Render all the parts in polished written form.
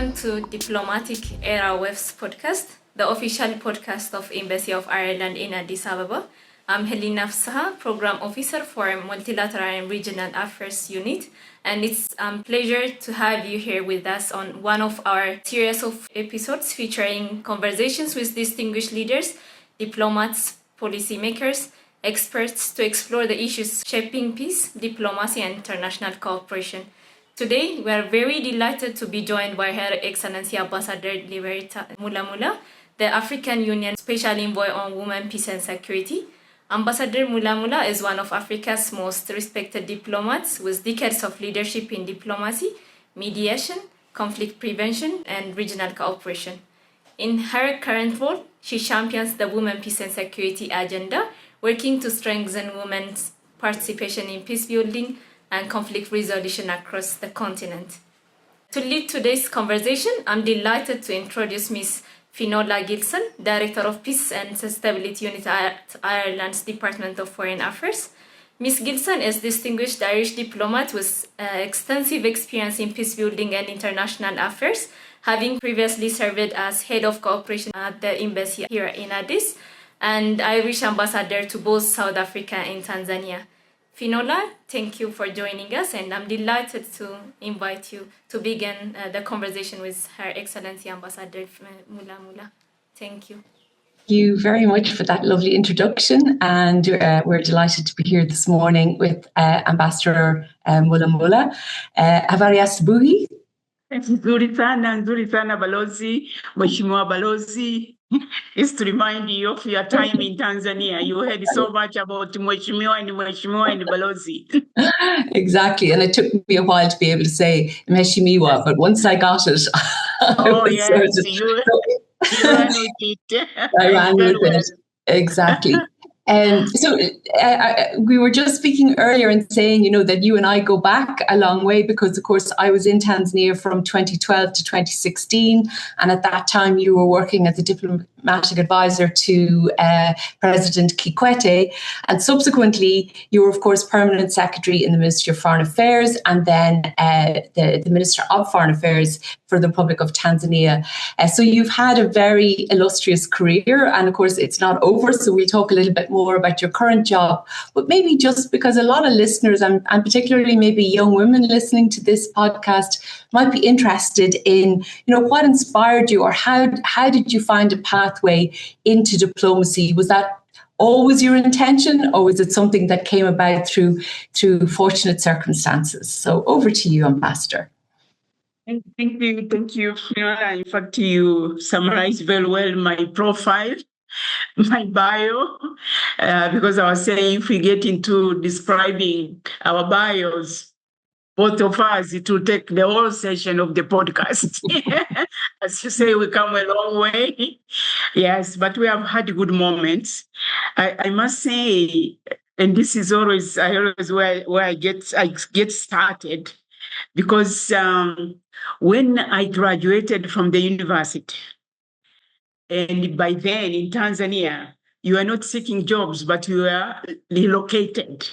Welcome to Diplomatic Era Web's podcast, the official podcast of Embassy of Ireland in Addis Ababa. I'm Helena Fsaha, Program Officer for Multilateral and Regional Affairs Unit, and it's a pleasure to have you here with us on one of our series of episodes featuring conversations with distinguished leaders, diplomats, policymakers, experts to explore the issues shaping peace, diplomacy, and international cooperation. Today, we are very delighted to be joined by Her Excellency Ambassador Liberata Mulamula, the African Union Special Envoy on Women, Peace and Security. Ambassador Mulamula is one of Africa's most respected diplomats with decades of leadership in diplomacy, mediation, conflict prevention, and regional cooperation. In her current role, she champions the Women, Peace and Security agenda, working to strengthen women's participation in peace building and conflict resolution across the continent. To lead today's conversation, I'm delighted to introduce Ms. Finola Gilson, Director of Peace and Stability Unit at Ireland's Department of Foreign Affairs. Ms. Gilson is a distinguished Irish diplomat with extensive experience in peace building and international affairs, having previously served as Head of Cooperation at the Embassy here in Addis, and Irish Ambassador to both South Africa and Tanzania. Finola, thank you for joining us, and I'm delighted to invite you to begin the conversation with Her Excellency Ambassador Mulamula. Thank you. Thank you very much for that lovely introduction, and we're delighted to be here this morning with Ambassador Mulamula. Habari asubuhi. Nzuri sana balozi, Mheshimiwa balozi. It's to remind you of your time in Tanzania. You heard so much about Mheshimiwa and balozi. Exactly, and it took me a while to be able to say Mheshimiwa, but once I got it, you ran with it. I ran with it, exactly. So we were just speaking earlier and saying, that you and I go back a long way because, of course, I was in Tanzania from 2012 to 2016. And at that time, you were working as a diplomatic advisor to President Kikwete. And subsequently, you were, of course, permanent secretary in the Ministry of Foreign Affairs and then the Minister of Foreign Affairs for the Republic of Tanzania. So you've had a very illustrious career. And, of course, it's not over. So we'll talk a little bit more about your current job, but maybe just because a lot of listeners and particularly maybe young women listening to this podcast might be interested in, what inspired you or how did you find a pathway into diplomacy? Was that always your intention, or was it something that came about through fortunate circumstances? So over to you, Ambassador. Thank you. In fact, you summarized very well my profile. My bio, because I was saying if we get into describing our bios, both of us, it will take the whole session of the podcast. As you say, we come a long way. Yes, but we have had good moments. I must say, and this is always where I get started, because when I graduated from the university, and by then in Tanzania, you are not seeking jobs, but you are relocated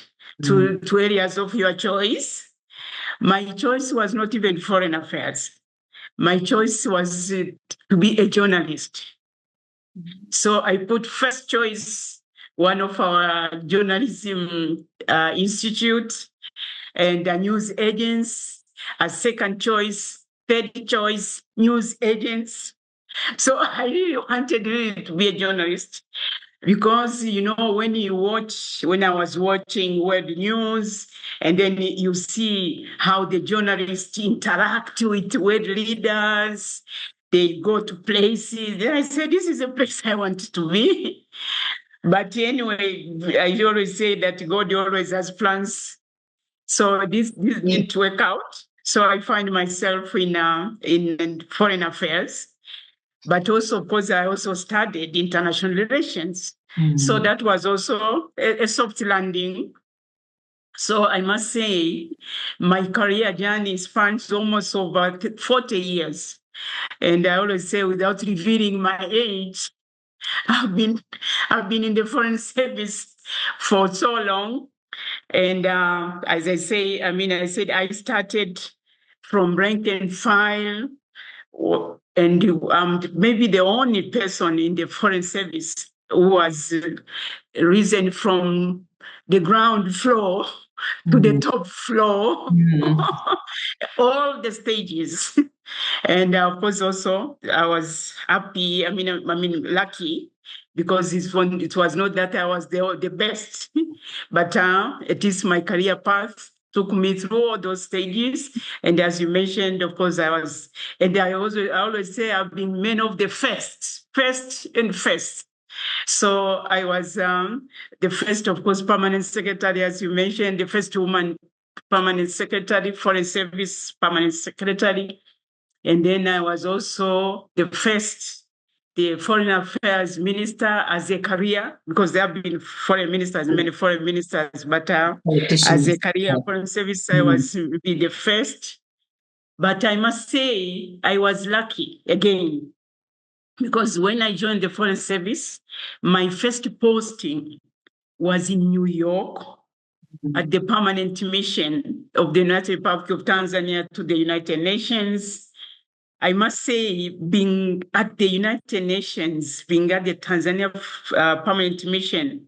to areas of your choice. My choice was not even foreign affairs. My choice was to be a journalist. So I put first choice, one of our journalism institute and news agents, as second choice, third choice, news agents. So I really wanted to be a journalist because, when I was watching world news and then you see how the journalists interact with world leaders, they go to places. Then I said, this is a place I want to be. But anyway, I always say that God always has plans. So this didn't work out. So I find myself in foreign affairs. But also, of course, I also studied international relations. So that was also a soft landing. So I must say, my career journey spans almost over 40 years. And I always say, without revealing my age, I've been in the foreign service for so long. And as I say, I started from rank and file. and maybe the only person in the Foreign Service who was risen from the ground floor to the top floor, all the stages. And of course, also I was happy. I mean, lucky, because it was not that I was the best, but it is my career path took me through all those stages. And as you mentioned, of course, I was, and I always say I've been man of the first and first. So I was the first, of course, permanent secretary, as you mentioned, the first woman permanent secretary, Foreign Service permanent secretary. And then I was also the foreign affairs minister as a career, because there have been foreign ministers, many foreign ministers, but as a career foreign service, I was the first. But I must say, I was lucky again, because when I joined the foreign service, my first posting was in New York at the permanent mission of the United Republic of Tanzania to the United Nations. I must say, being at the United Nations, being at the Tanzania permanent mission,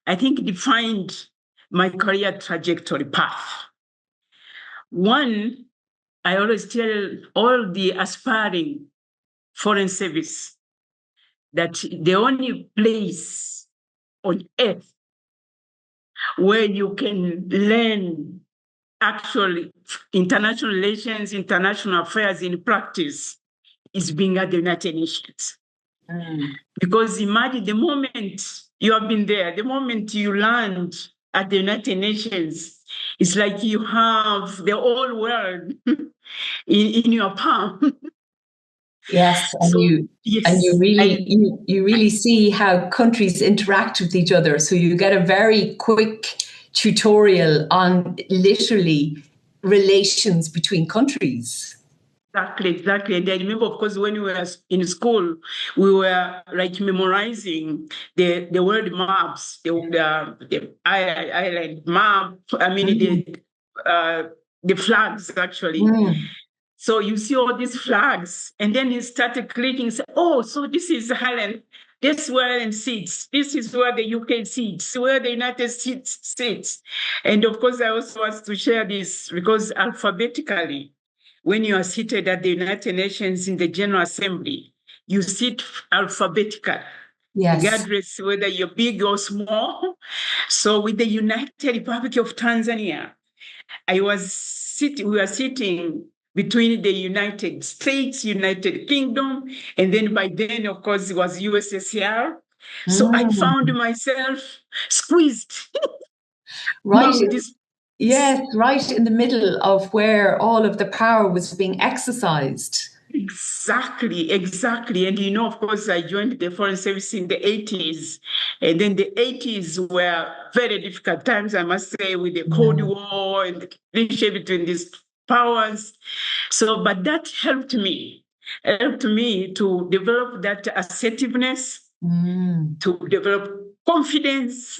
I think defined my career trajectory path. One, I always tell all the aspiring foreign service that the only place on earth where you can learn actually international relations, international affairs in practice is being at the United Nations. Because imagine the moment you have been there, the moment you land at the United Nations, it's like you have the whole world in your palm. Yes, and So, you really see how countries interact with each other. So you get a very quick tutorial on literally relations between countries. Exactly. And I remember, of course, when we were in school, we were like memorizing the world maps, the island map. I mean, the flags actually. So you see all these flags, and then you started clicking. Say, oh, so this is Ireland. This is where Ireland sits. This is where the UK sits. Where the United States sits. And of course, I also want to share this because alphabetically, when you are seated at the United Nations in the General Assembly, you sit alphabetical, regardless whether you're big or small. So with the United Republic of Tanzania, we were sitting between the United States, United Kingdom, and then by then, of course, it was USSR. So I found myself squeezed. Right. Yes, right in the middle of where all of the power was being exercised. Exactly. And of course, I joined the Foreign Service in the 80s. And then the 80s were very difficult times, I must say, with the Cold War and the relationship between these powers. So, but that helped me to develop that assertiveness, to develop confidence,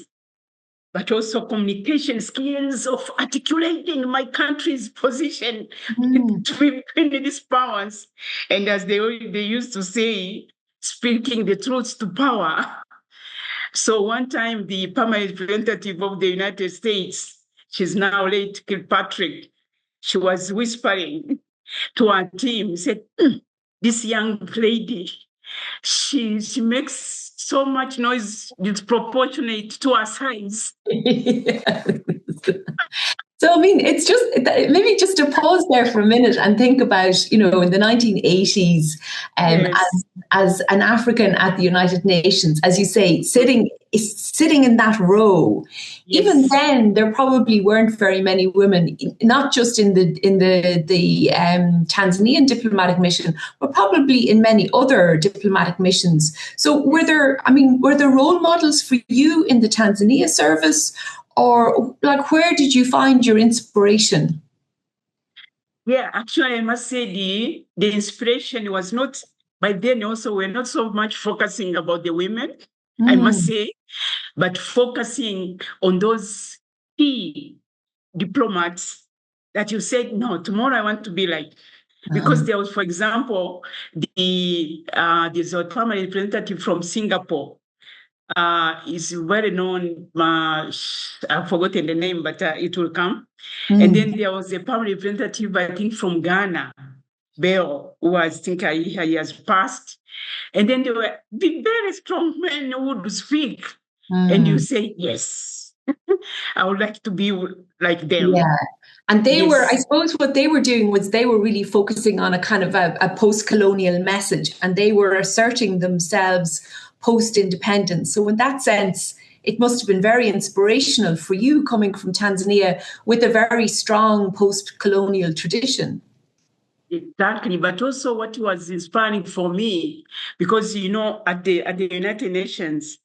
but also communication skills of articulating my country's position between these powers. And as they used to say, speaking the truth to power. So one time, the permanent representative of the United States, she's now late Kilpatrick, she was whispering to our team, said, this young lady, she makes so much noise disproportionate to her size. So, I mean, it's just maybe just to pause there for a minute and think about, in the 1980s, as an African at the United Nations, as you say, sitting in that row. Yes. Even then, there probably weren't very many women, not just in the Tanzanian diplomatic mission, but probably in many other diplomatic missions. So, were there role models for you in the Tanzania service? Or where did you find your inspiration? Yeah, actually, I must say the inspiration was not, by then also, we're not so much focusing about the women, I must say, but focusing on those key diplomats that you said, no, tomorrow I want to be like. Because there was, for example, there's a permanent representative from Singapore. Is very known. I've forgotten the name, but it will come. And then there was a permanent representative, I think, from Ghana, Bell, who I think he has passed. And then there were the very strong men who would speak, and you say, yes, I would like to be like them. Yeah. And they were, I suppose what they were doing was they were really focusing on a kind of a post-colonial message, and they were asserting themselves post-independence. So in that sense, it must have been very inspirational for you coming from Tanzania with a very strong post-colonial tradition. Exactly, but also what was inspiring for me, because at the United Nations,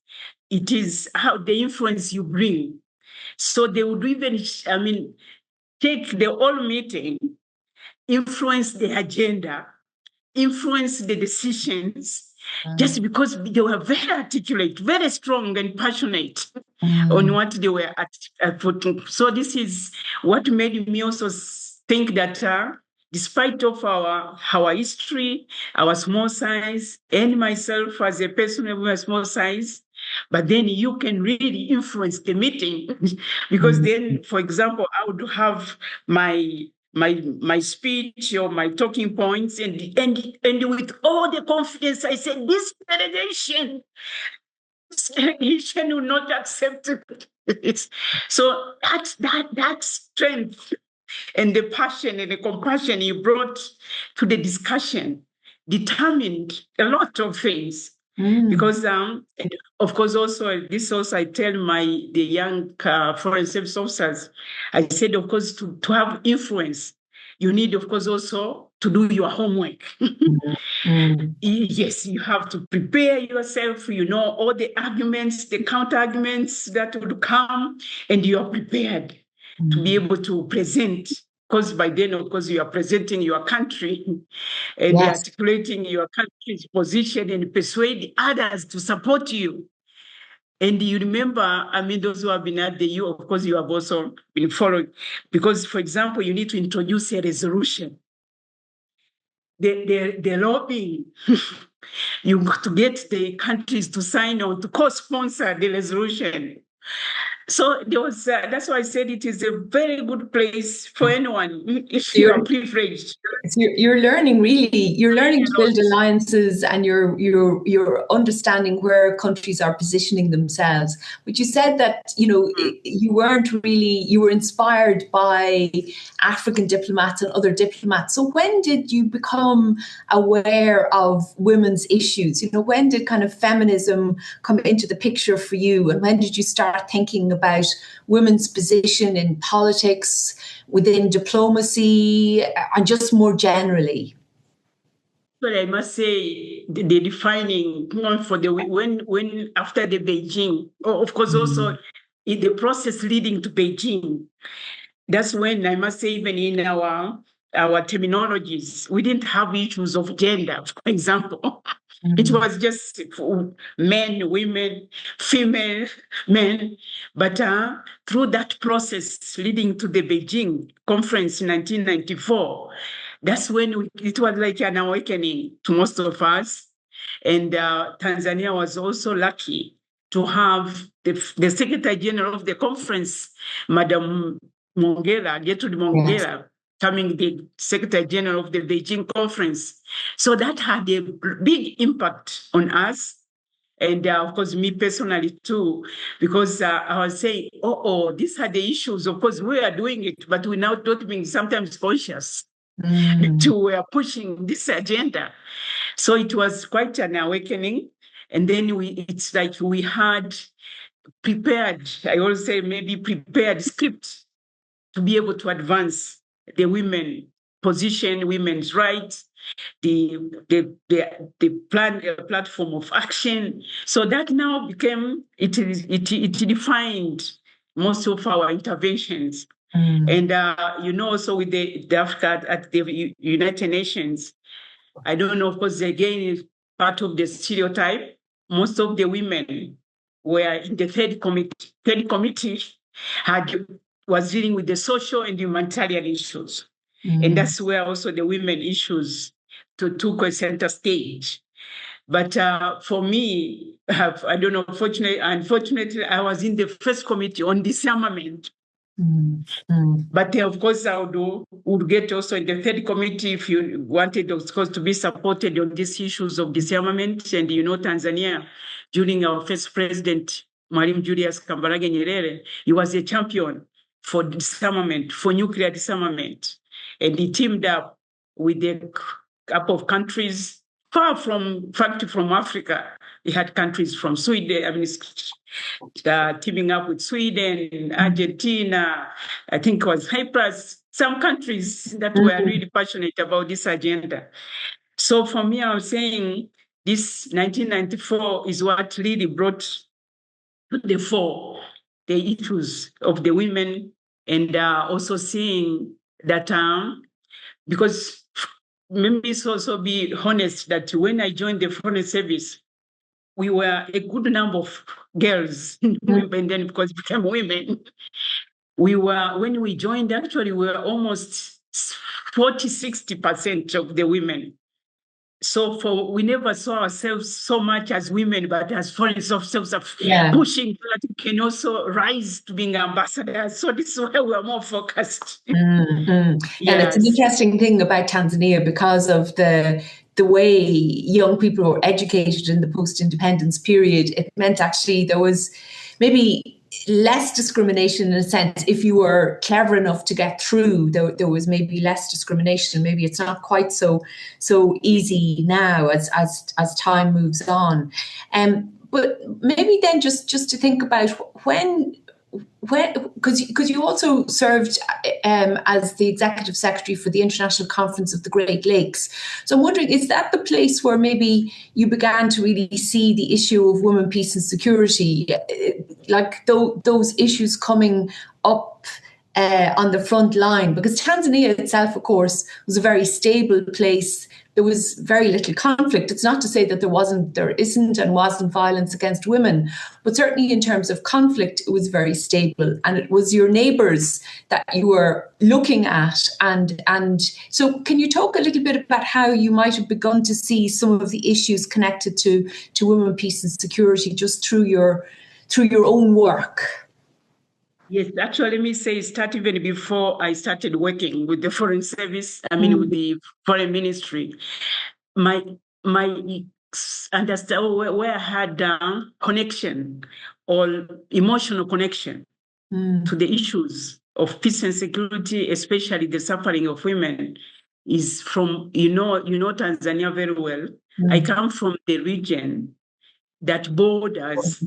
it is how the influence you bring. So they would even, take the whole meeting, influence the agenda, influence the decisions, just because they were very articulate, very strong and passionate on what they were putting. So this is what made me also think that despite of our history, our small size, and myself as a person of a small size, but then you can really influence the meeting because then, for example, I would have my speech or my talking points, and with all the confidence, I said, this delegation will not accept it. So that strength and the passion and the compassion you brought to the discussion determined a lot of things. Because and of course also I tell the young foreign service officers, I said, of course, to have influence, you need, of course, also to do your homework. Yes, you have to prepare yourself, all the arguments, the counter arguments that would come, and you are prepared to be able to present. Because by then, of course, you are presenting your country and articulating your country's position and persuade others to support you. And you remember, those who have been at the U, of course, you have also been following. Because, for example, you need to introduce a resolution. The lobbying, you got to get the countries to sign on, to co-sponsor the resolution. So there was. That's why I said it is a very good place for anyone if you are privileged. You're learning to build alliances, and you're understanding where countries are positioning themselves. But you said that you were inspired by African diplomats and other diplomats. So when did you become aware of women's issues? When did kind of feminism come into the picture for you, and when did you start thinking about women's position in politics, within diplomacy, and just more generally? Well, I must say the defining point for when after the Beijing, of course, also in the process leading to Beijing, that's when I must say, even in our terminologies, we didn't have issues of gender, for example. It was just men, women, female, men. But through that process leading to the Beijing conference in 1994, that's when it was like an awakening to most of us. And Tanzania was also lucky to have the Secretary General of the conference, Madam Gertrude Mongela, becoming the Secretary General of the Beijing conference. So that had a big impact on us. And of course, me personally too, because I was saying, these are the issues. Of course, we are doing it, but we're now not being sometimes conscious to we are pushing this agenda. So it was quite an awakening. And then it's like we had prepared, I always say maybe prepared script to be able to advance the women position, women's rights, the platform of action. So that now became, it defined most of our interventions. And, also with the Africa at the United Nations, I don't know, of course, again, is part of the stereotype. Most of the women were in the third committee was dealing with the social and humanitarian issues. And that's where also the women issues took a center stage. But for me, I don't know, unfortunately, I was in the first committee on disarmament. But of course, I would get also in the third committee if you wanted, of course, to be supported on these issues of disarmament. And Tanzania, during our first president, Mwalimu Julius Kambarage Nyerere, he was a champion for disarmament, for nuclear disarmament. And he teamed up with a couple of countries far from Africa. He had countries from Sweden, teaming up with Sweden, Argentina, I think it was Cyprus, some countries that were really passionate about this agenda. So for me, I was saying this 1994 is what really brought to the fore the issues of the women, and also seeing that, because maybe it's also be honest that when I joined the Foreign Service, we were a good number of girls, and then because we became women, when we joined, actually, we were almost 40-60% of the women. So we never saw ourselves so much as women, but as foreign officers of pushing that we can also rise to being ambassadors. So this is where we're more focused. And it's an interesting thing about Tanzania because of the way young people were educated in the post-independence period. It meant actually there was maybe less discrimination in a sense. If you were clever enough to get through, there was maybe less discrimination. Maybe it's not quite so easy now as time moves on. But maybe then just to think about when because you also served as the executive secretary for the International Conference of the Great Lakes. So I'm wondering, is that the place where maybe you began to really see the issue of women, peace and security, like those issues coming up on the front line? Because Tanzania itself, of course, was a very stable place. There was very little conflict. It's not to say that there isn't and wasn't violence against women, but certainly in terms of conflict, it was very stable. And it was your neighbours that you were looking at. And so can you talk a little bit about how you might have begun to see some of the issues connected to women, peace and security just through your own work? Yes, actually, let me say, it started even before I started working with the Foreign Service, with the Foreign Ministry. My understand where I had connection or emotional connection to the issues of peace and security, especially the suffering of women, is from, Tanzania very well. I come from the region that borders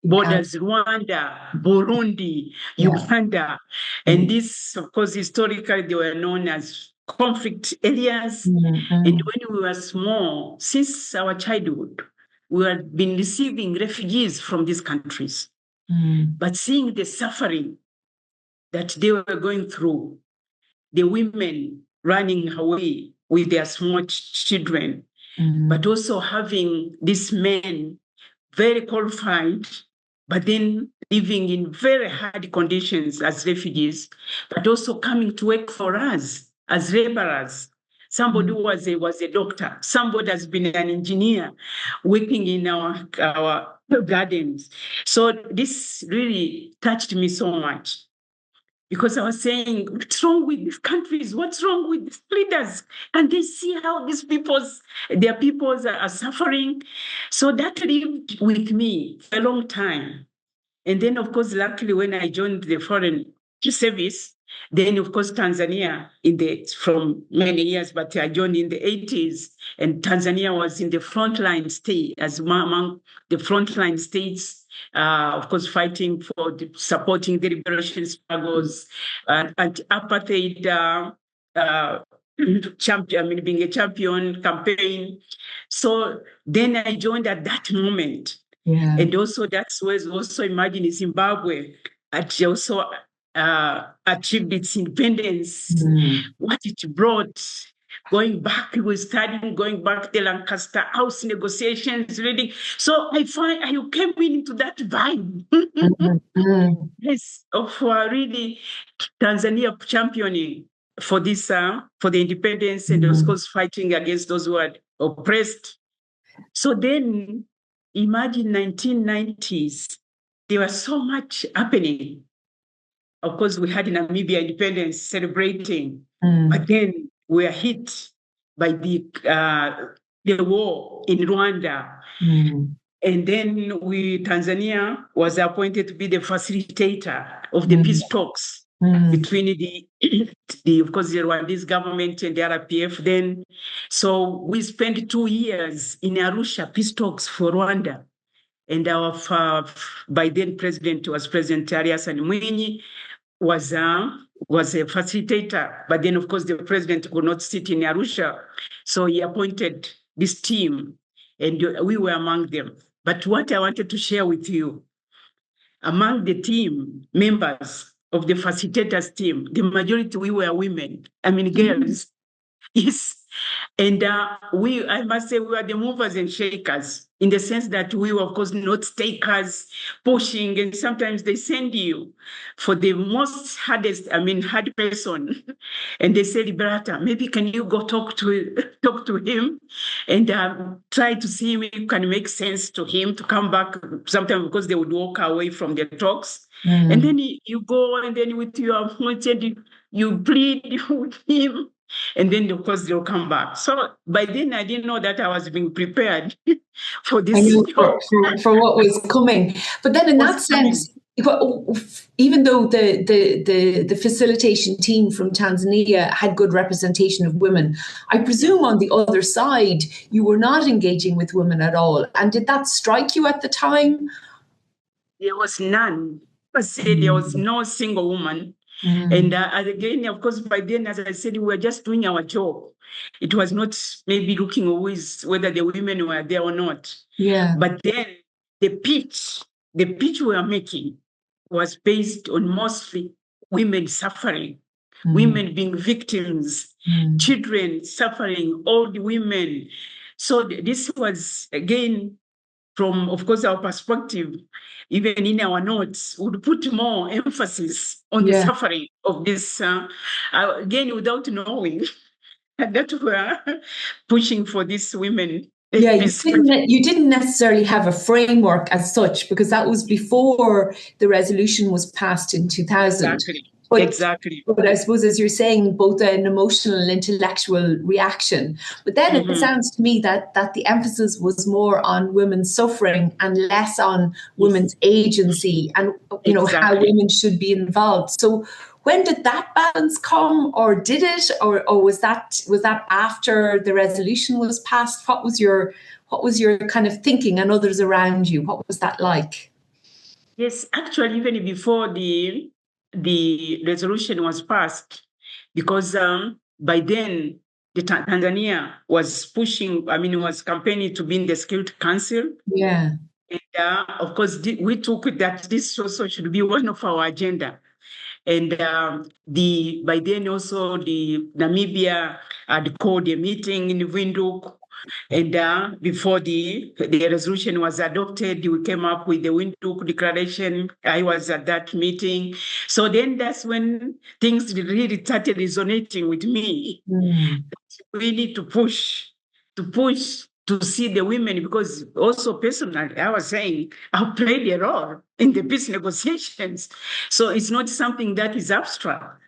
borders Rwanda, Burundi, Uganda. And this, of course, historically, they were known as conflict areas. And when we were small, since our childhood, we had been receiving refugees from these countries. But seeing the suffering that they were going through, the women running away with their small children, but also having these men very qualified, but then living in very hard conditions as refugees, but also coming to work for us as laborers. Somebody who was a doctor, somebody has been an engineer working in our gardens. So this really touched me so much. Because I was saying, what's wrong with these countries? What's wrong with these leaders? And they see how their peoples are suffering. So that lived with me for a long time. And then, of course, luckily, when I joined the Foreign Service, then, of course, Tanzania from many years, but I joined in the 80s, and Tanzania was in the frontline state, as among the frontline states, of course, fighting for supporting the liberation struggles and apartheid champion, being a champion campaign. So then I joined at that moment. Yeah. And also that's where also imagine Zimbabwe also achieved its independence, what it brought going back, he was studying, going back to the Lancaster House negotiations, reading. So I came into that vibe. Yes, of really Tanzania championing for this, for the independence and of course fighting against those who are oppressed. So then imagine 1990s, there was so much happening. Of course, we had Namibia independence celebrating, but then we were hit by the war in Rwanda. And then Tanzania was appointed to be the facilitator of the peace talks between of course, the Rwandese government and the RPF then. So we spent 2 years in Arusha, peace talks for Rwanda. And our by then President was President Arias and Mwinyi was a facilitator. But then, of course, the president could not sit in Arusha. So he appointed this team, and we were among them. But what I wanted to share with you, among the team members of the facilitators team, the majority, we were women, girls. Yes. And I must say, we were the movers and shakers in the sense that we were, of course, not takers, pushing, and sometimes they send you for the most hard person. And they say, Liberata, maybe can you go talk to him and try to see if it can make sense to him to come back sometimes because they would walk away from the talks. And then you go and then with your you plead with him. And then, of course, they'll come back. So by then, I didn't know that I was being prepared for this. I knew for what was coming. But then in that sense, even though the facilitation team from Tanzania had good representation of women, I presume on the other side, you were not engaging with women at all. And did that strike you at the time? There was none. I said there was no single woman. And again, of course, by then, as I said, we were just doing our job. It was not maybe looking always whether the women were there or not. Yeah. But then the pitch we were making was based on mostly women suffering, women being victims, children suffering, old women. So this was, again, from, of course, our perspective, even in our notes, would put more emphasis on the suffering of this, again, without knowing that we are pushing for these women. Yeah, you didn't necessarily have a framework as such, because that was before the resolution was passed in 2000. Exactly. But I suppose, as you're saying, both an emotional and intellectual reaction. But then it sounds to me that the emphasis was more on women's suffering and less on women's agency and how women should be involved. So when did that balance come, or did it, or was that after the resolution was passed? What was your kind of thinking, and others around you? What was that like? Yes, actually, even before the resolution was passed, because by then Tanzania was pushing, was campaigning to be in the Security Council. Yeah. And of course, we took it that this also should be one of our agenda. And by then also the Namibia had called a meeting in Windhoek. And before the resolution was adopted, we came up with the Windhoek Declaration. I was at that meeting. So then that's when things really started resonating with me. We need to push to see the women, because also personally, I was saying, I've played a role in the peace negotiations. So it's not something that is abstract.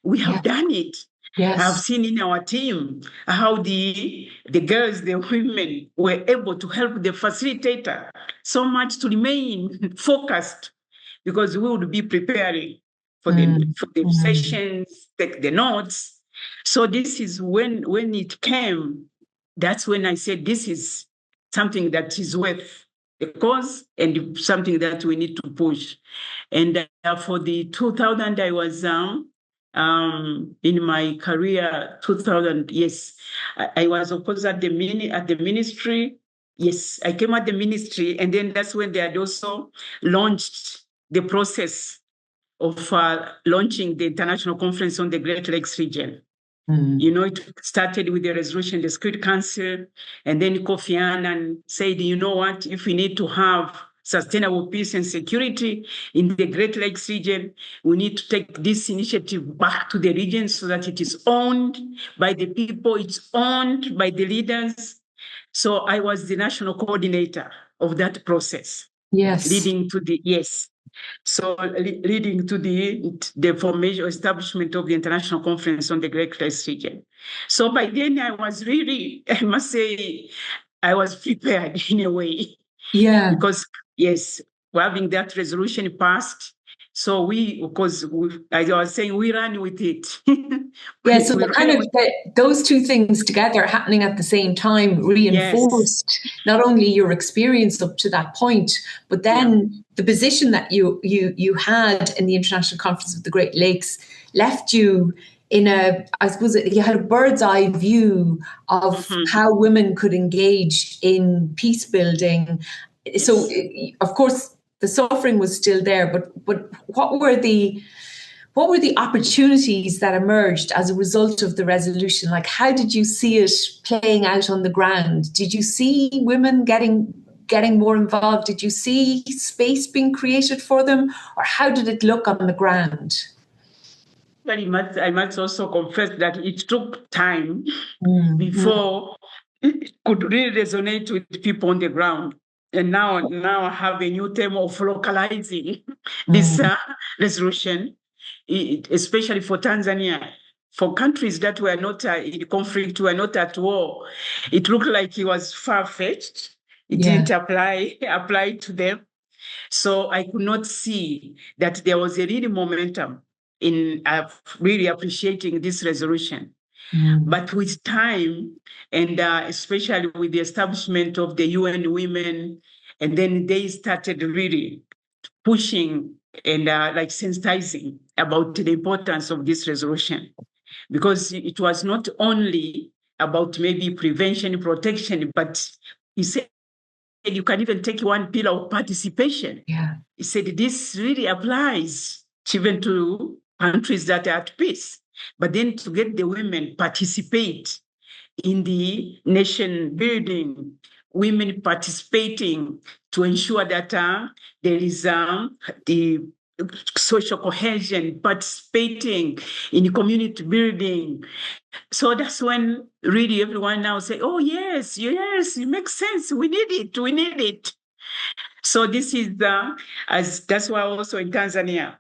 We have done it. Yes. I've seen in our team how the girls, the women were able to help the facilitator so much to remain focused, because we would be preparing for the sessions, take the notes. So this is when it came. That's when I said, this is something that is worth the cause and something that we need to push. And for the 2000, I was in my career, 2000, yes. I was, of course, at the ministry. Yes, I came at the ministry, and then that's when they had also launched the process of launching the International Conference on the Great Lakes region. You know, it started with the resolution, the Security Council, and then Kofi Annan said, you know what, if we need to have sustainable peace and security in the Great Lakes region, we need to take this initiative back to the region so that it is owned by the people, it's owned by the leaders. So I was the national coordinator of that process. Yes. Leading to the formation, establishment of the International Conference on the Great Lakes region. So by then I was really, I must say, I was prepared in a way. Yeah. Because, yes, having that resolution passed, so as I was saying, we ran with it. Yeah, so those two things together happening at the same time reinforced not only your experience up to that point, but then the position that you had in the International Conference of the Great Lakes left you in I suppose you had a bird's eye view of how women could engage in peace building. Yes. So, of course, the suffering was still there, but what were the opportunities that emerged as a result of the resolution? Like, how did you see it playing out on the ground? Did you see women getting more involved? Did you see space being created for them? Or how did it look on the ground? Well, I must also confess that it took time before it could really resonate with people on the ground. And now I have a new term of localizing this resolution, especially for Tanzania. For countries that were not in conflict, were not at war, it looked like it was far-fetched. It didn't apply to them. So I could not see that there was a real momentum in really appreciating this resolution. But with time, and especially with the establishment of the UN Women, and then they started really pushing and sensitizing about the importance of this resolution, because it was not only about maybe prevention, protection, but he said you can even take one pillar of participation. Yeah. He said this really applies even to countries that are at peace. But then to get the women participate in the nation building, women participating to ensure that there is the social cohesion, participating in community building. So that's when really everyone now say, oh, yes, it makes sense. We need it. So this is that's why also in Tanzania,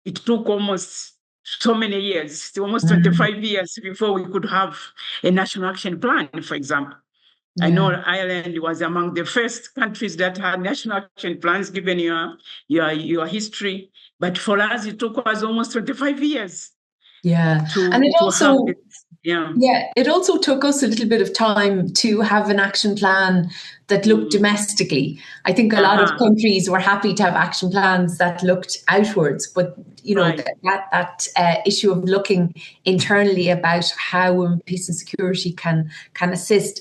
it took almost so many years, almost 25 years before we could have a national action plan, for example. Yeah. I know Ireland was among the first countries that had national action plans, given your history. But for us, it took us almost 25 years. Yeah. And it also, it also took us a little bit of time to have an action plan that looked domestically. I think a lot of countries were happy to have action plans that looked outwards, but you know, that issue of looking internally about how women, peace and security can assist.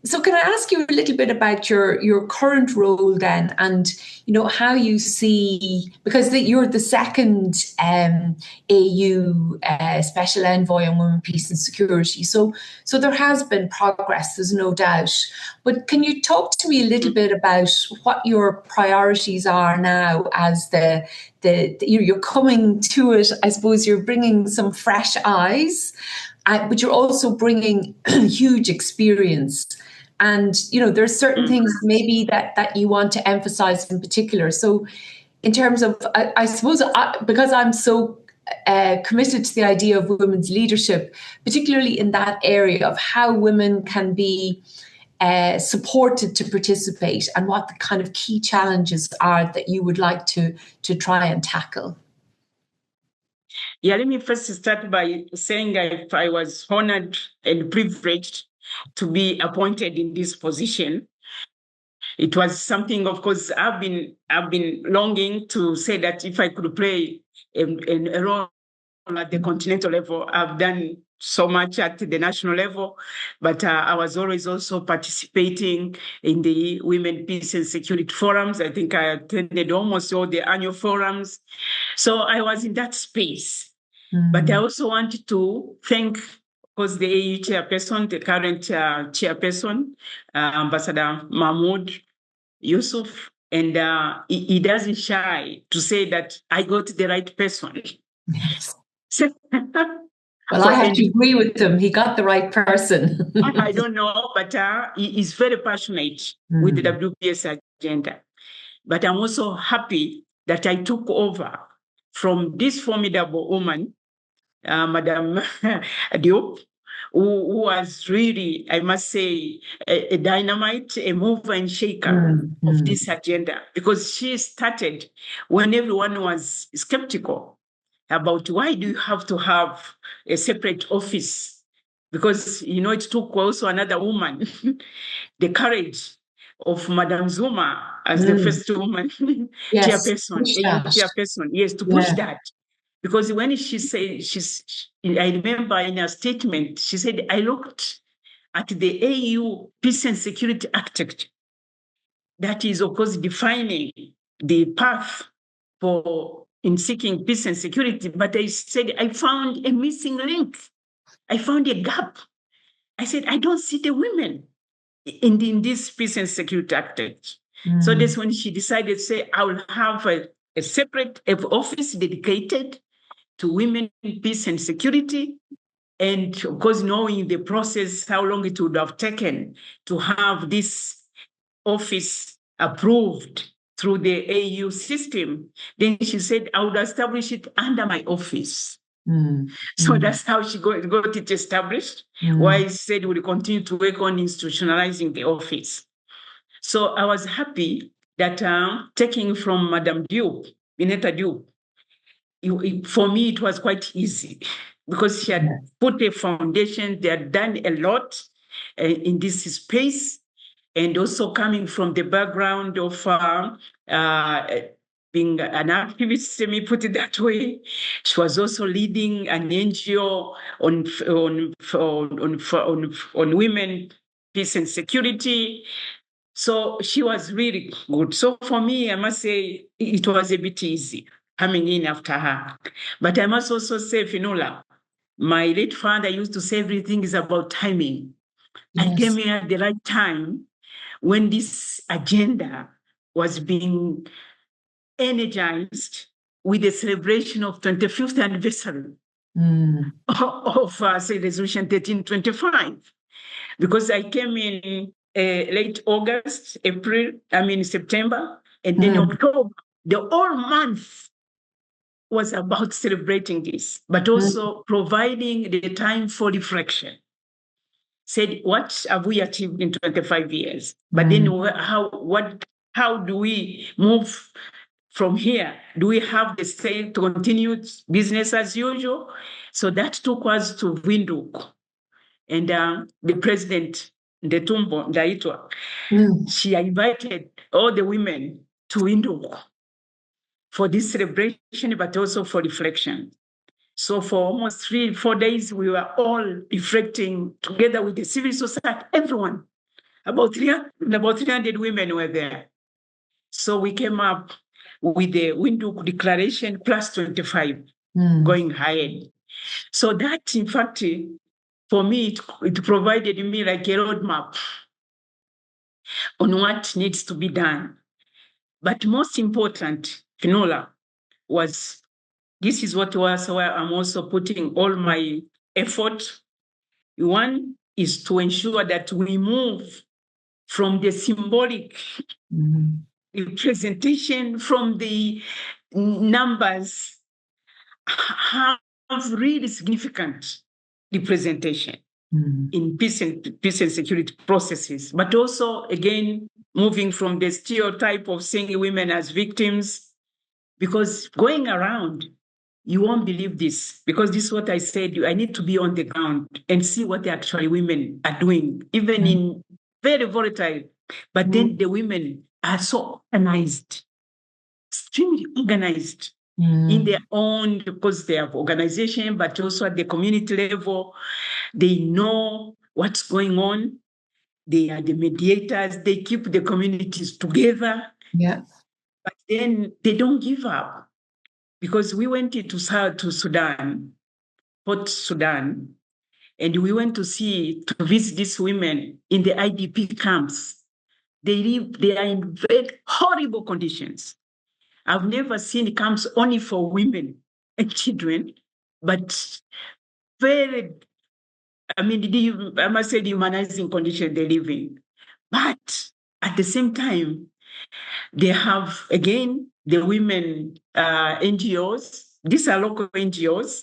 So can I ask you a little bit about your current role then, and you know how you see, because you're the second AU Special Envoy on Women, Peace and Security. So there has been progress, there's no doubt. But can you talk to me a little bit about what your priorities are now as you're coming to it? I suppose you're bringing some fresh eyes, but you're also bringing huge experience. And, you know, there's certain things maybe that you want to emphasize in particular. So in terms of, I suppose, because I'm so committed to the idea of women's leadership, particularly in that area of how women can be supported to participate, and what the kind of key challenges are that you would like to try and tackle. Yeah, let me first start by saying I was honored and privileged to be appointed in this position. It was something, of course, I've been longing to say that if I could play a role at the continental level. I've done so much at the national level, but I was always also participating in the Women, Peace and Security forums. I think I attended almost all the annual forums. So I was in that space. But I also want to thank, of course, the AU chairperson, the current chairperson, Ambassador Mahmoud Yusuf, and he doesn't shy to say that I got the right person. Yes. So, well, I have to agree with him. He got the right person. I don't know, but he is very passionate with the WPS agenda. But I'm also happy that I took over from this formidable woman, Madam Diop, who was really, I must say, a dynamite, a mover and shaker of this agenda, because she started when everyone was skeptical about why do you have to have a separate office, because, it took also another woman, the courage of Madam Zuma as the first woman chairperson, AU chairperson, to push that. Because when she said, I remember in her statement, she said, I looked at the AU Peace and Security Act, that is, of course, defining the path in seeking peace and security. But I said, I found a missing link. I found a gap. I said, I don't see the women in this Peace and Security Act. So that's when she decided to say, I will have a separate office dedicated to women, peace and security. And of course, knowing the process, how long it would have taken to have this office approved through the AU system, then she said, I would establish it under my office. So that's how she got it established. Why I said we will continue to work on institutionalizing the office. So I was happy that taking from Madam Diop, Bineta Diop, for me it was quite easy because she had put a foundation. They had done a lot in this space, and also coming from the background of being an activist, let me put it that way. She was also leading an NGO on women, peace and security. So she was really good. So for me, I must say it was a bit easy coming in after her. But I must also say, Finola, my late father used to say everything is about timing. Yes. I came here at the right time when this agenda was being energized with the celebration of 25th anniversary of say Resolution 1325, because I came in late August, September, and then October. The whole month was about celebrating this, but also providing the time for reflection. Said, what have we achieved in 25 years? But then how do we move from here? Do we have the state to continue business as usual? So that took us to Windhoek. And the president, Ndetumbo Ndaitwa, she invited all the women to Windhoek for this celebration, but also for reflection. So for almost 3-4 days, we were all reflecting together with the civil society, everyone. About 300 women were there. So we came up with the Windhoek Declaration plus 25 going ahead. So that, in fact, for me, it provided me like a roadmap on what needs to be done. But most important, Finola, was this is what was where I'm also putting all my effort. One is to ensure that we move from the symbolic representation, from the numbers, have really significant representation in peace and security processes, but also, again, moving from the stereotype of seeing women as victims, because going around, you won't believe this, because this is what I said, I need to be on the ground and see what actually women are doing, even in very volatile, but then the women are so organized, extremely organized in their own, because they have organization, but also at the community level, they know what's going on. They are the mediators. They keep the communities together. Yeah. But then they don't give up, because we went into South to Sudan Port Sudan, and we went to visit these women in the IDP camps. They are in very horrible conditions. I've never seen camps only for women and children, but very, I must say, dehumanizing condition they live in. But at the same time, they have, again, the women NGOs, these are local NGOs,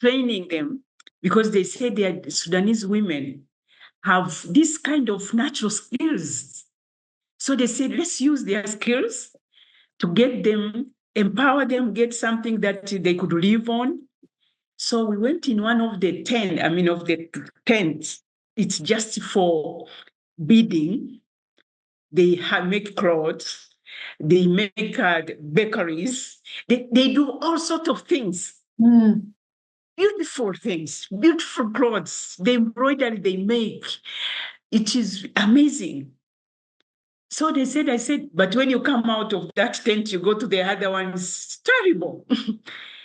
training them because they say that Sudanese women have this kind of natural skills. So they said, let's use their skills to get them, empower them, get something that they could live on. So we went in one of the tents. It's just for beading. They make clothes. They make bakeries. They do all sorts of things. Beautiful things, beautiful clothes. The embroidery they make, it is amazing. So I said, but when you come out of that tent, you go to the other one, it's terrible.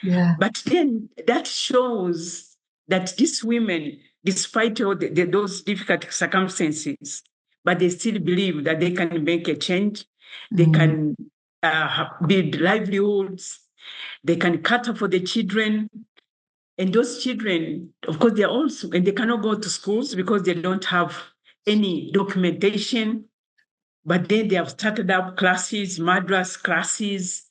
Yeah. But then that shows that these women, despite all those difficult circumstances, but they still believe that they can make a change. They can build livelihoods. They can cater for the children. And those children, of course, and they cannot go to schools because they don't have any documentation. But then they have started up classes, madras classes,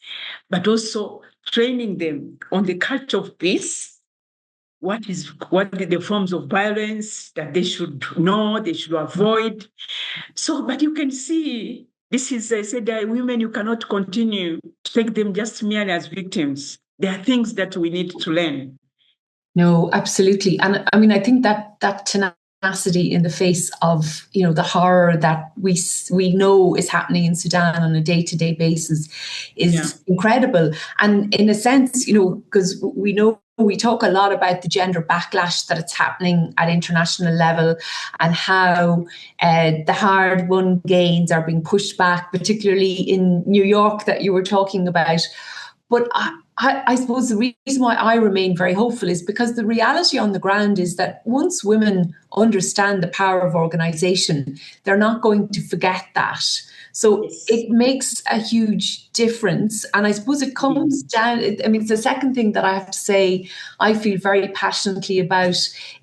but also training them on the culture of peace. What are the forms of violence that they should know, they should avoid. So, but you can see, this is, I said, that women, you cannot continue to take them just merely as victims. There are things that we need to learn. No, absolutely. And I mean, I think that tenacity in the face of, the horror that we know is happening in Sudan on a day-to-day basis is incredible. And in a sense, because we talk a lot about the gender backlash that it's happening at international level and how the hard-won gains are being pushed back, particularly in New York that you were talking about. But I suppose the reason why I remain very hopeful is because the reality on the ground is that once women understand the power of organisation, they're not going to forget that. So it makes a huge difference. And I suppose it comes down, it's the second thing that I have to say, I feel very passionately about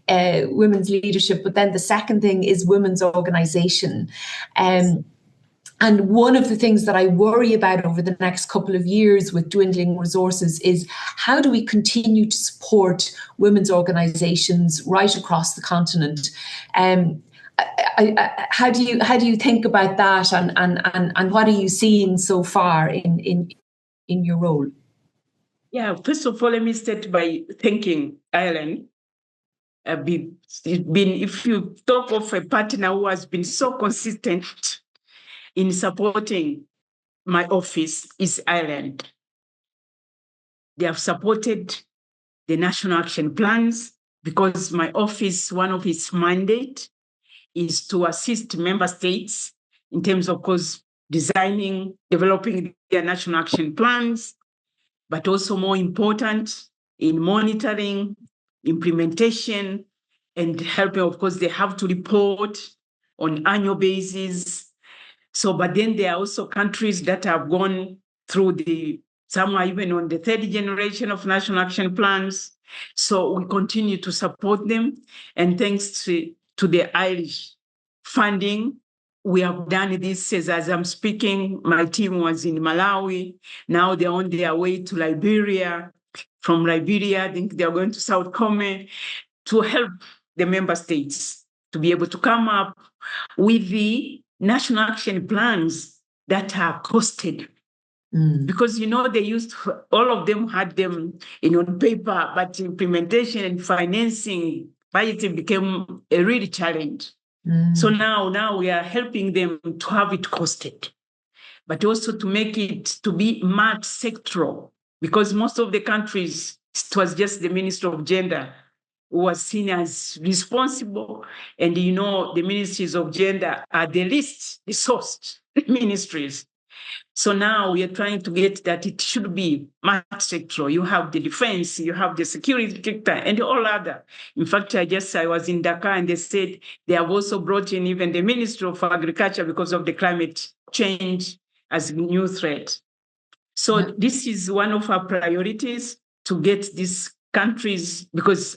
women's leadership. But then the second thing is women's organisation. And one of the things that I worry about over the next couple of years with dwindling resources is how do we continue to support women's organisations right across the continent? How do you think about that, and what are you seeing so far in your role? Yeah, first of all, let me start by thanking Ireland. If you talk of a partner who has been so consistent in supporting my office, is Ireland. They have supported the national action plans because my office, one of its mandate is to assist member states in terms of course designing, developing their national action plans, but also more important in monitoring, implementation, and helping. Of course, they have to report on annual basis. So, but then there are also countries that have gone through some are even on the third generation of national action plans. So we continue to support them. And thanks to the Irish funding, we have done this. As I'm speaking, my team was in Malawi. Now they're on their way to Liberia. From Liberia, I think they're going to South Come to help the member states to be able to come up with the national action plans that are costed. Because, all of them had them on paper, but implementation and financing, budgeting became a real challenge. So now we are helping them to have it costed, but also to make it to be multi-sectoral, because most of the countries, it was just the Minister of Gender who was seen as responsible. And the ministries of gender are the least resourced ministries. So now we are trying to get that it should be multi-sectoral. You have the defense, you have the security sector, and all other. In fact, I was in Dakar, and they said they have also brought in even the Ministry of Agriculture because of the climate change as a new threat. So this is one of our priorities, to get these countries, because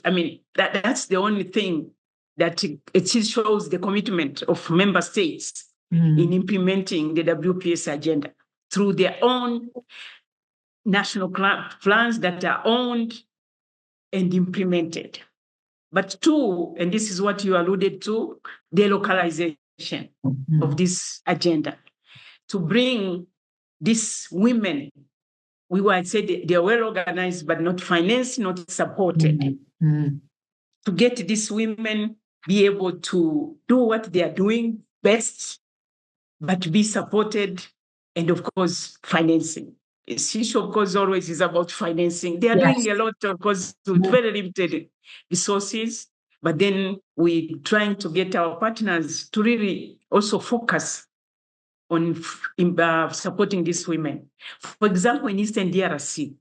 that's the only thing that it shows the commitment of member states in implementing the WPS agenda through their own national plans that are owned and implemented. But two, and this is what you alluded to, the localization of this agenda, to bring these women, I'd say they are well organized, but not financed, not supported. To get these women be able to do what they are doing best, but be supported, and of course, financing. This issue, of course, always is about financing. They are doing a lot, of course, with very limited resources, but then we're trying to get our partners to really also focus on supporting these women. For example, in Eastern DRC,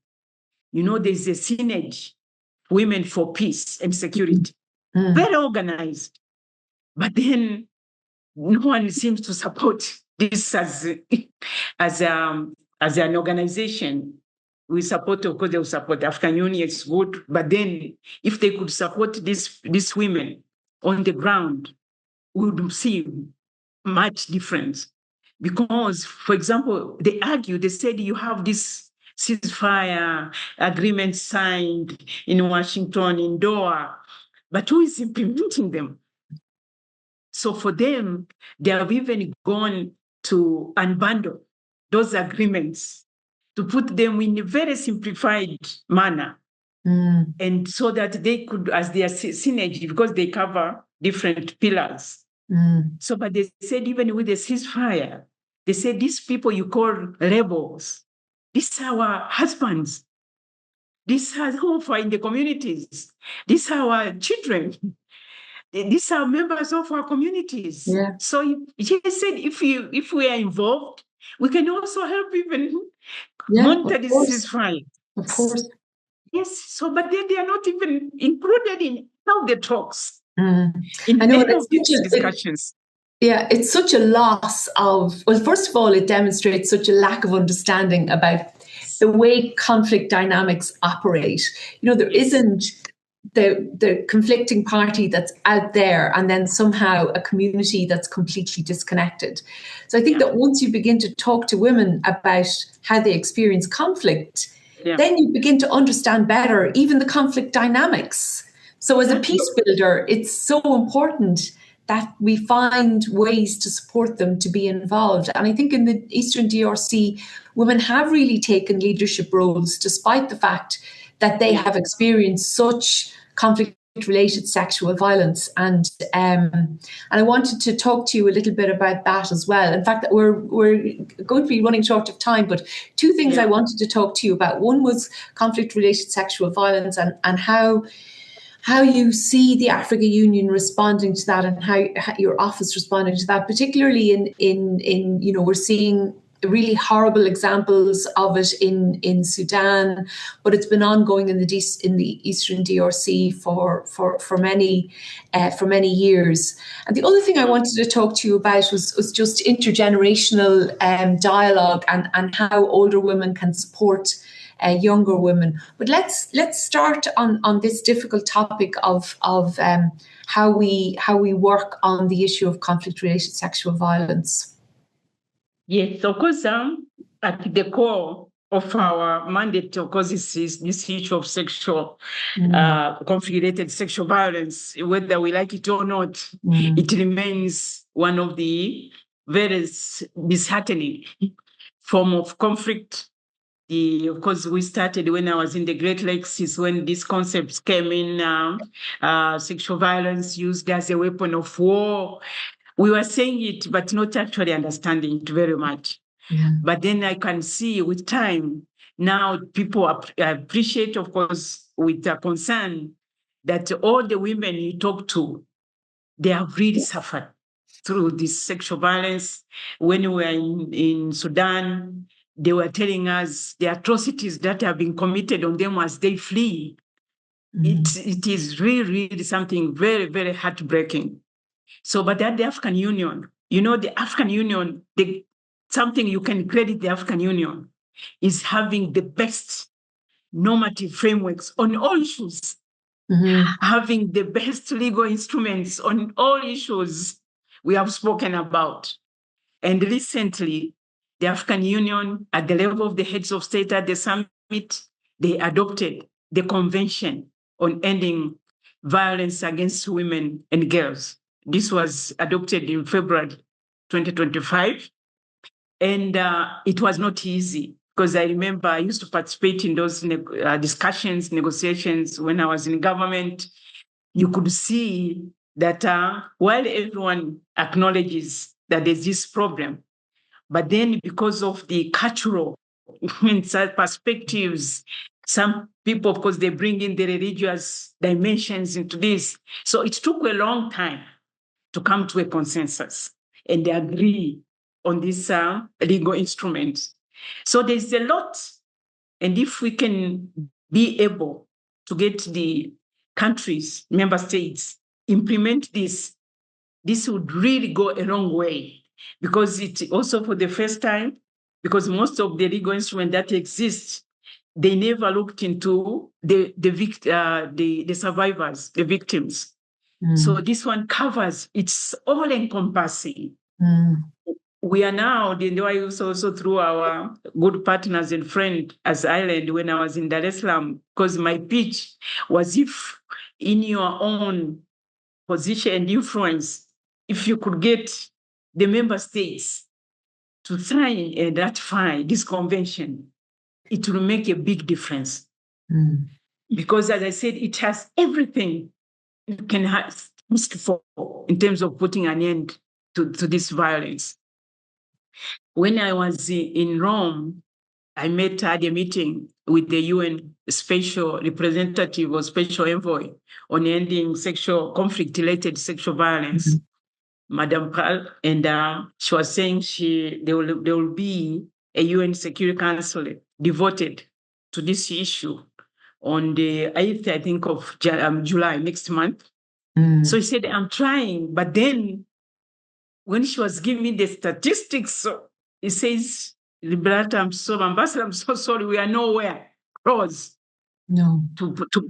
there's a synergy, Women for Peace and Security, very organized, but then no one seems to support this as an organization. We support, of course, they will support African Union, it's good, but then if they could support these women on the ground, we would see much difference. Because, for example, they said you have this ceasefire agreement signed in Washington, in Doha, but who is implementing them? So for them, they have even gone to unbundle those agreements to put them in a very simplified manner. And so that they could, as their synergy, because they cover different pillars. So, but they said even with the ceasefire, they said these people you call rebels, these are our husbands, these are who are in the communities, these are our children. These are members of our communities. Yeah. So he said, if we are involved, we can also help even monitor this ceasefire. Of course. Yes. So, but they are not even included in all the talks. I know it's discussions. It's such a loss of. Well, first of all, it demonstrates such a lack of understanding about the way conflict dynamics operate. There isn't the conflicting party that's out there and then somehow a community that's completely disconnected. So I think that once you begin to talk to women about how they experience conflict, then you begin to understand better even the conflict dynamics. So as a peace builder, it's so important that we find ways to support them to be involved. And I think in the Eastern DRC, women have really taken leadership roles despite the fact that they have experienced such conflict-related sexual violence. And I wanted to talk to you a little bit about that as well. In fact, we're going to be running short of time, but two things I wanted to talk to you about. One was conflict-related sexual violence and how you see the African Union responding to that and how your office responding to that, particularly in we're seeing really horrible examples of it in Sudan, but it's been ongoing in the Eastern DRC for many years. And the other thing I wanted to talk to you about was just intergenerational dialogue and how older women can support younger women. But let's start on this difficult topic of how we work on the issue of conflict-related sexual violence. Yes, of course, at the core of our mandate, of course, is this issue of sexual, conflict-related sexual violence. Whether we like it or not, it remains one of the very disheartening form of conflict. Of course, we started when I was in the Great Lakes, is when these concepts came in, sexual violence used as a weapon of war. We were saying it, but not actually understanding it very much. But then I can see with time, now people appreciate, of course, with a concern that all the women you talk to, they have really suffered. through this sexual violence. When we were in Sudan, they were telling us the atrocities that have been committed on them as they flee. It is really, really something very, very heartbreaking. So, but at the African Union, the African Union, something you can credit the African Union is having the best normative frameworks on all issues, having the best legal instruments on all issues we have spoken about. And recently, the African Union, at the level of the heads of state at the summit, they adopted the Convention on Ending Violence Against Women and Girls. This was adopted in February 2025. And it was not easy, because I remember I used to participate in those discussions, negotiations when I was in government. You could see that while everyone acknowledges that there's this problem, but then because of the cultural perspectives, some people, of course, they bring in the religious dimensions into this. So it took a long time to come to a consensus and they agree on these legal instruments. So there's a lot. And if we can be able to get the countries, member states, implement this would really go a long way, because it's also for the first time, because most of the legal instruments that exist, they never looked into the survivors, the victims. So this one covers, it's all encompassing. We are now, also through our good partners and friend as Ireland, when I was in Dar es Salaam, because my pitch was, if in your own position and influence, if you could get the member states to sign and ratify this convention, it will make a big difference. Because, as I said, it has everything you can ask for in terms of putting an end to this violence. When I was in Rome, I had a meeting with the UN Special Representative or Special Envoy on ending conflict-related sexual violence, Madame Pal, and she was saying there will be a UN Security Council devoted to this issue on the 8th, I think, of July, next month. So he said, I'm trying, but then when she was giving me the statistics, he says, Liberata, Ambassador, I'm so sorry, we are nowhere close. No.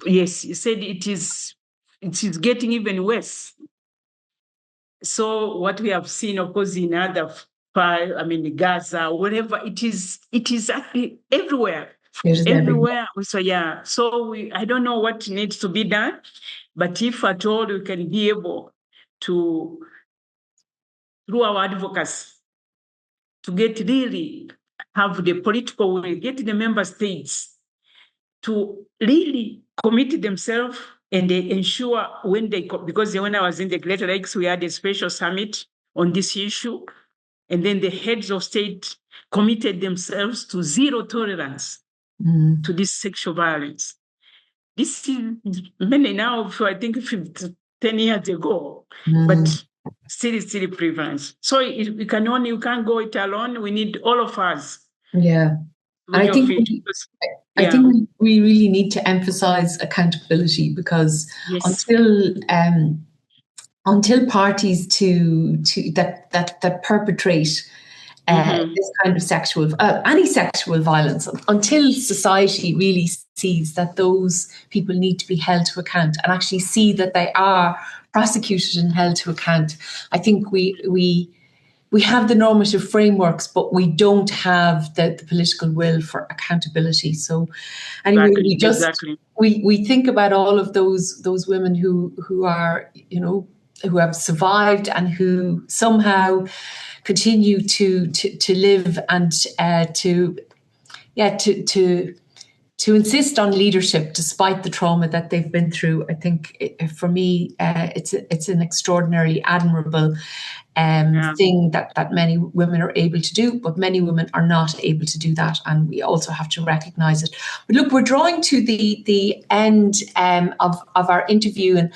Yes, he said it is getting even worse. So what we have seen, of course, in other Gaza, wherever, it is everywhere. Everywhere. So yeah. So I don't know what needs to be done, but if at all we can be able to, through our advocacy, to have the political will, get the member states to really commit themselves, and they ensure because when I was in the Great Lakes, we had a special summit on this issue, and then the heads of state committed themselves to zero tolerance to this sexual violence. This is many now, I think 10 years ago, but still prevalence. So you can't go it alone. We need all of us. Yeah. And I think we really need to emphasize accountability, because until parties that perpetrate this kind of any sexual violence, until society really sees that those people need to be held to account and actually see that they are prosecuted and held to account, I think we have the normative frameworks, but we don't have the political will for accountability. So anyway, we think about all of those women who are, who have survived and who somehow continue to live and to to insist on leadership despite the trauma that they've been through. I think for me, it's an extraordinarily admirable thing that many women are able to do, but many women are not able to do that, and we also have to recognise it. But look, we're drawing to the end of our interview, and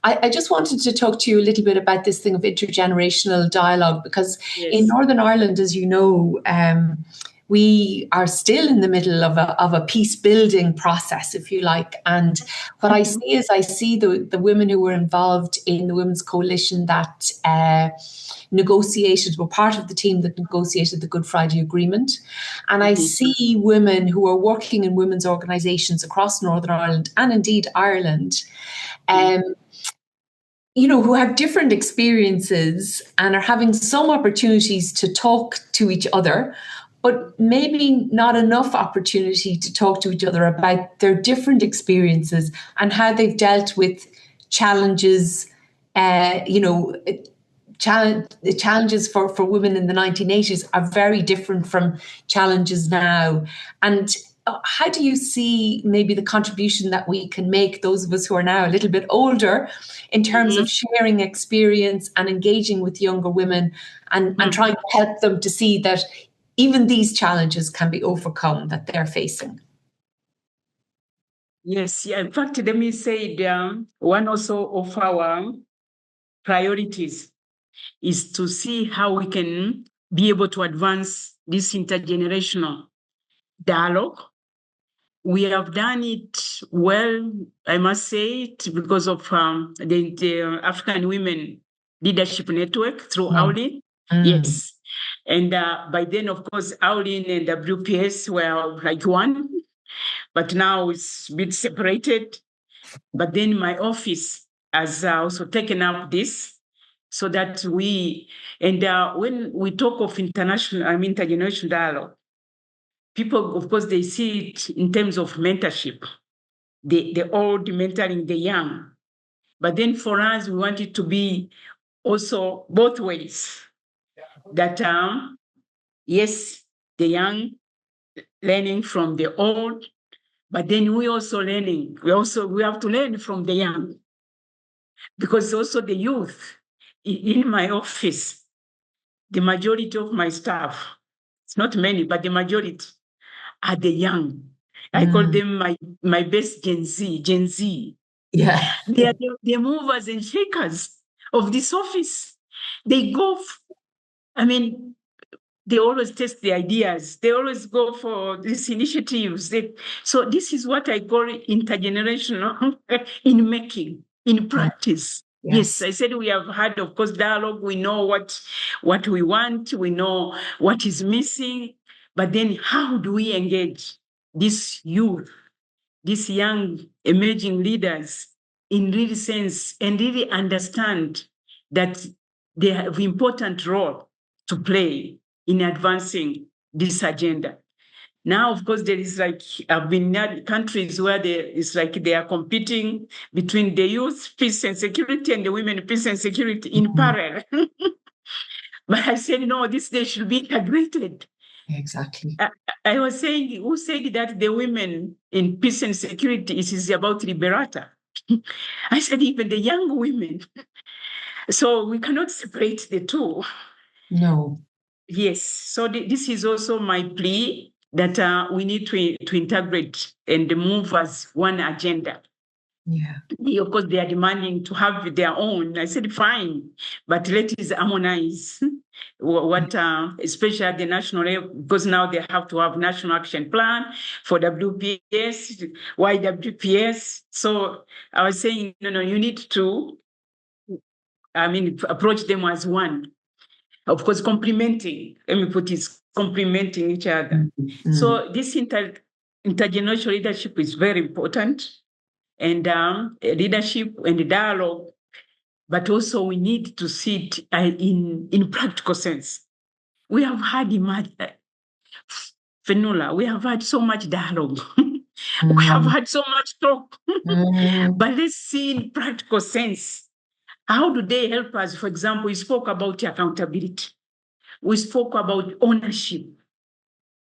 I just wanted to talk to you a little bit about this thing of intergenerational dialogue, because in Northern Ireland, as you know, we are still in the middle of a peace building process, if you like. And what I see is the women who were involved in the Women's Coalition that were part of the team that negotiated the Good Friday Agreement. And I see women who are working in women's organisations across Northern Ireland and indeed Ireland, who have different experiences and are having some opportunities to talk to each other, but maybe not enough opportunity to talk to each other about their different experiences and how they've dealt with challenges. The challenges for women in the 1980s are very different from challenges now. And how do you see maybe the contribution that we can make, those of us who are now a little bit older, in terms of sharing experience and engaging with younger women and trying to help them to see that even these challenges can be overcome that they're facing? Yes, yeah. In fact, let me say one also of our priorities is to see how we can be able to advance this intergenerational dialogue. We have done it well, I must say it, because of the African Women Leadership Network through AULIN. Yes. And by then, of course, AULIN and WPS were like one, but now it's a bit separated. But then my office has also taken up this so that when we talk of intergenerational dialogue, people, of course, they see it in terms of mentorship, the old mentoring the young. But then for us, we want it to be also both ways. That, yes, the young learning from the old, but then we also learning. We have to learn from the young. Because also the youth in my office, the majority of my staff, it's not many, but the majority are the young. I call them my best Gen Z. Yeah. They are the movers and shakers of this office. They go, they always test the ideas. They always go for these initiatives. So this is what I call intergenerational in making, in practice. Yes, I said we have had, of course, dialogue. We know what we want. We know what is missing. But then how do we engage this youth, these young emerging leaders in real sense and really understand that they have an important role to play in advancing this agenda? Now, of course, there is I've been in countries where they are competing between the youth peace and security and the women peace and security in parallel. But I said, no, they should be integrated. Exactly. I was saying, who said that the women in peace and security is about Liberata? I said, even the young women. So we cannot separate the two. No. Yes. So this is also my plea that we need to integrate and move as one agenda. Yeah. Of course, they are demanding to have their own. I said, fine, but let us harmonize especially at the national level, because now they have to have national action plan for WPS, YWPS. So I was saying, no, you need to, approach them as one. Of course, complementing each other. So this intergenerational leadership is very important, and leadership and dialogue, but also we need to see it in practical sense. We have had Fenula, we have had so much dialogue. We have had so much talk. But let's see in practical sense. How do they help us? For example, we spoke about accountability. We spoke about ownership.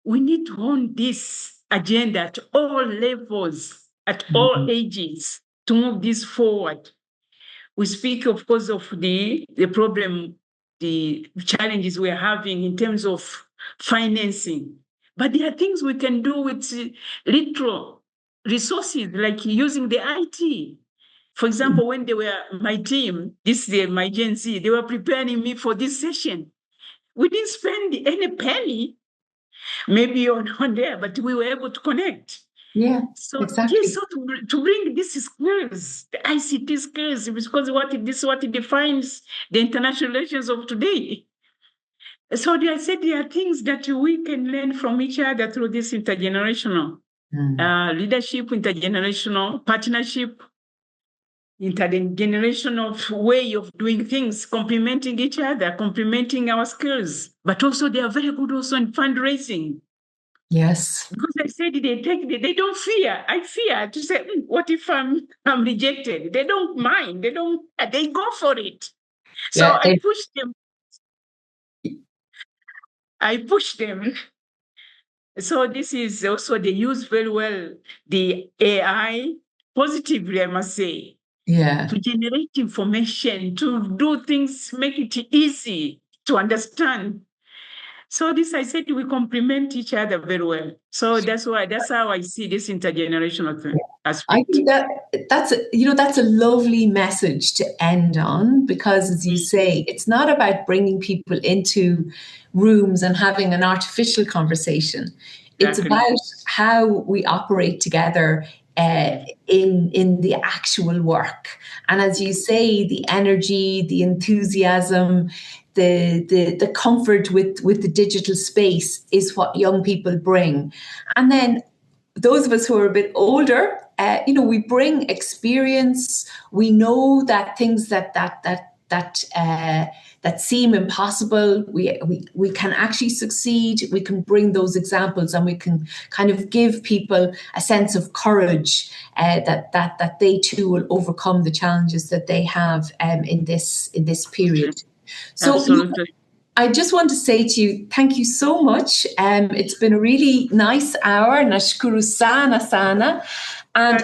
We need to own this agenda at all levels, at all ages, to move this forward. We speak, of course, of the problem, the challenges we're having in terms of financing. But there are things we can do with little resources, like using the IT. For example, when they were my team, my Gen Z, they were preparing me for this session. We didn't spend any penny, maybe on there, but we were able to connect. Yeah, So exactly. yes, so to bring these skills, the ICT skills, because this is what it defines the international relations of today. So I said there are things that we can learn from each other through this intergenerational leadership, intergenerational partnership, intergenerational way of doing things, complementing each other, complementing our skills. But also they are very good also in fundraising. Yes. Because I said they don't fear. I fear to say, what if I'm rejected? They don't mind. They go for it. So Yeah, I push them. So this is also, they use very well the AI positively, I must say, to generate information, to do things, make it easy to understand. So this, I said, we complement each other very well. So that's how I see this intergenerational thing, aspect. I think that's a lovely message to end on, because, as you say, it's not about bringing people into rooms and having an artificial conversation. It's about how we operate together in the actual work. And as you say, the energy, the enthusiasm, the comfort with the digital space is what young people bring. And then those of us who are a bit older, we bring experience. We know that things that seem impossible, we can actually succeed. We can bring those examples, and we can kind of give people a sense of courage that they too will overcome the challenges that they have in this period. So, absolutely. I just want to say to you, thank you so much. It's been a really nice hour. Nashkuru sana. And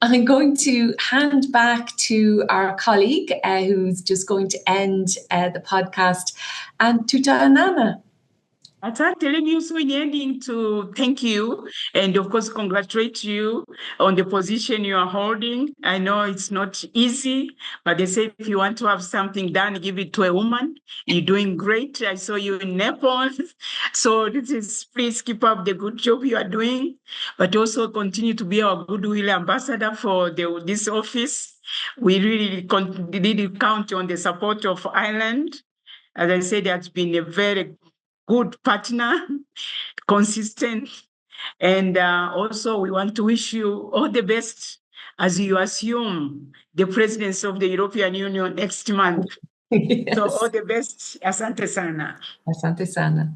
I'm going to hand back to our colleague who's just going to end the podcast. And Tuta Anana. I'm telling you, so in ending, to thank you and, of course, congratulate you on the position you are holding. I know it's not easy, but they say if you want to have something done, give it to a woman. You're doing great. I saw you in Naples. So please keep up the good job you are doing, but also continue to be our goodwill ambassador for this office. We really count on the support of Ireland. As I said, that's been a very good partner, consistent. And also, we want to wish you all the best as you assume the presidency of the European Union next month. Yes. So all the best. Asante sana. Asante sana.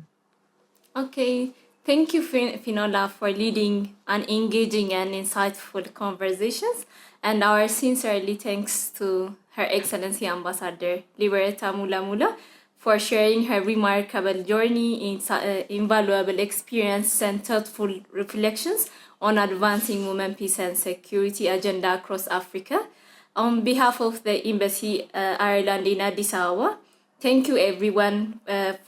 Okay. Thank you, Finola, for leading an engaging and insightful conversations. And our sincerely thanks to Her Excellency Ambassador Liberata Mulamula for sharing her remarkable journey, invaluable experience, and thoughtful reflections on advancing women, peace, and security agenda across Africa. On behalf of the Embassy Ireland in Addis Ababa, thank you everyone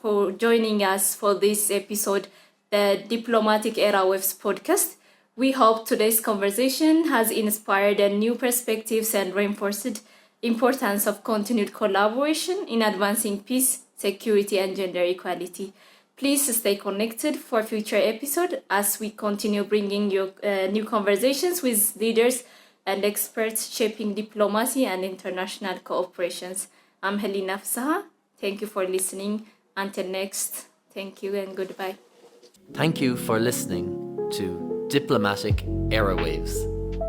for joining us for this episode, the Diplomatic Airwaves podcast. We hope today's conversation has inspired new perspectives and reinforced importance of continued collaboration in advancing peace, security, and gender equality. Please stay connected for future episodes as we continue bringing you new conversations with leaders and experts shaping diplomacy and international cooperations. I'm Helena Fsaha. Thank you for listening. Until next, thank you and goodbye. Thank you for listening to Diplomatic Airwaves,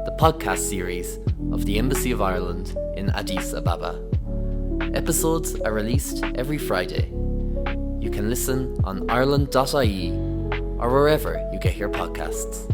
the podcast series of the Embassy of Ireland in Addis Ababa. Episodes are released every Friday. You can listen on ireland.ie or wherever you get your podcasts.